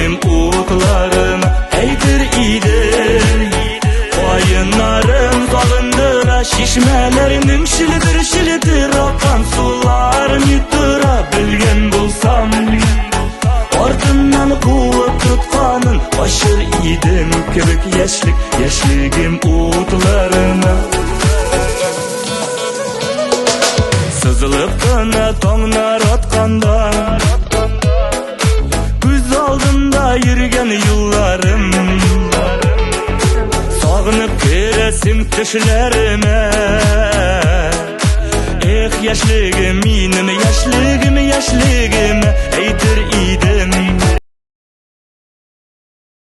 yaşligim utlarına eydir idim. Oyunlarım dağındıra, şişmelerinin şilidir akan sularım yutura. Bilgen bulsam ardından kuvvet tutkanın başır idim kibik yaşligim utlarına. Sızılıp kına tonlar atkanda, göz aldımda yürügen yıllarım. Sağınıp keresim düşlerime, yaşligim inim yaşligim